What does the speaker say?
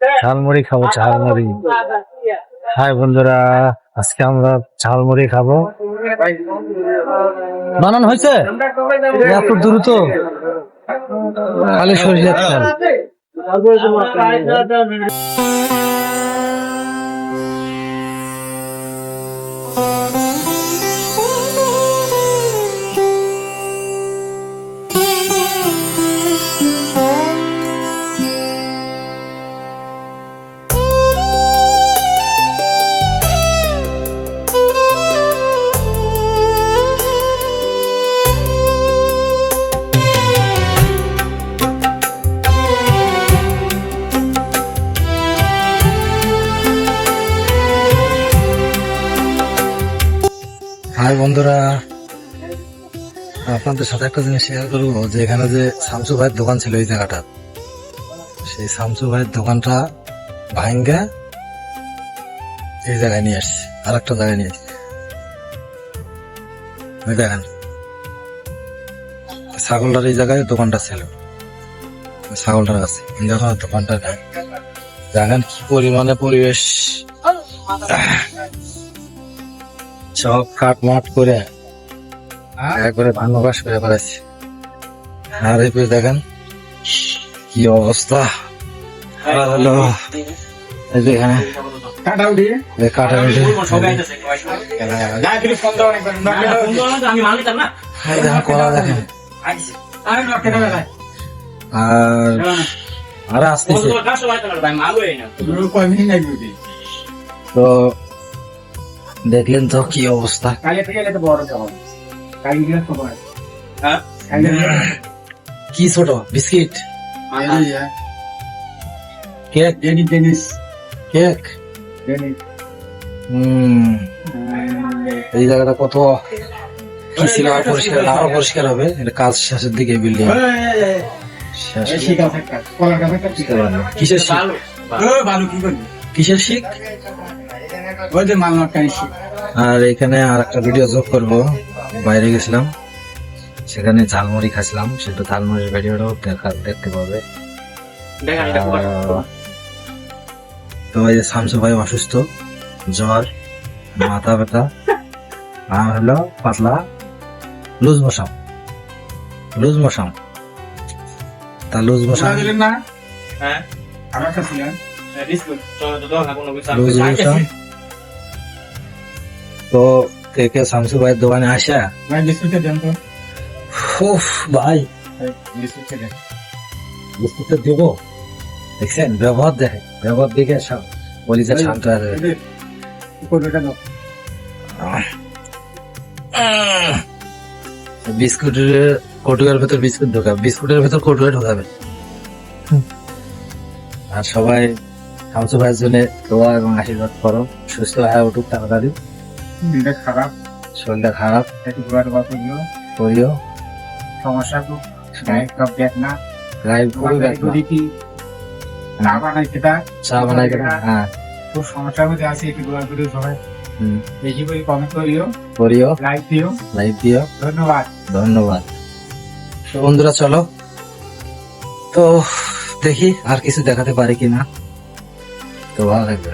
ঝালমুড়ি খাবো, ঝালমুড়ি। হাই বন্ধুরা, আজকে আমরা ঝালমুড়ি খাবো। বানানো হয়েছে এত দ্রুত, খালি সরিষার তেল। হাই বন্ধুরা, আপনাদের সাথে একটা জিনিস শেয়ার করবো যে এখানে যে শামসু ভাইয়ের দোকান ছিল এই জায়গাটা, সেই শামসু ভাইয়ের দোকানটা ভাঙ্গা এই জায়গায় নিয়ে আসছে, আর একটা জায়গায় নিয়ে আসছে। দেখেন ছাগলটার এই জায়গায় দোকানটা ছিল, ছাগলটার আছে যখন দোকানটা নেই। দেখেন কি পরিমাণে পরিবেশ, সব কাট মাট করে একবারে ভাঙ্গাবাস করে বেড়াচ্ছে। আর এই দেখেন কি অবস্থা হলো, এখানে কলা দেখেন আর আসতেছে। তো দেখলেন তো কি অবস্থা, কি ছোট বিস্কিট, কেক, কেক। এই জায়গাটা কত কি ছিল, পরিষ্কার আরো পরিষ্কার হবে, এটা কাজ শেষের দিকে বিল্ডিং। কিসের শিক, কিসের শিক? আর এখানে আর একটা ভিডিও যোগ করবো, বাইরে গেছিলাম সেখানে ঝালমুড়ি খাচ্ছিলাম, সেটা ঝালমুড়ির ভিডিওটাও দেখতে পাবে। তো এই যে শামসু ভাই অসুস্থ, জ্বর, মাথা ব্যথা, আর হলো পাতলা লুজ মোশন, লুজ মোশন। তা লুজ মোশন, লুজ মোশন। তো কে শামসু ভাইয়ের দোকানে আসা ভাই বিস্কুটটা দেবো, দেখছেন ব্যবহার দেখে, ব্যবহার দেখে সব বলি যে শান্ত হয়ে যাবে। বিস্কুটের কটুয়ার ভেতর বিস্কুট ঢোকাবে, বিস্কুটের ভেতর কটুয়া ঢোকাবে। আর সবাই শামসু ভাইয়ের জন্য দোয়া এবং আশীর্বাদ করো, সুস্থ হয়ে উঠুক তাড়াতাড়ি। খারাপ, শরীরটা খারাপ করিও, সমস্যা চা বানাই, হ্যাঁ খুব সমস্যার মধ্যে আছে, একটু দোয়া করিও সবাই, বেশি করে কমেন্ট করিও, লাইক দিও। ধন্যবাদ, ধন্যবাদ। বন্ধুরা চলো, তো দেখি আর কিছু দেখাতে পারি কিনা। তো ভালো লাগবে।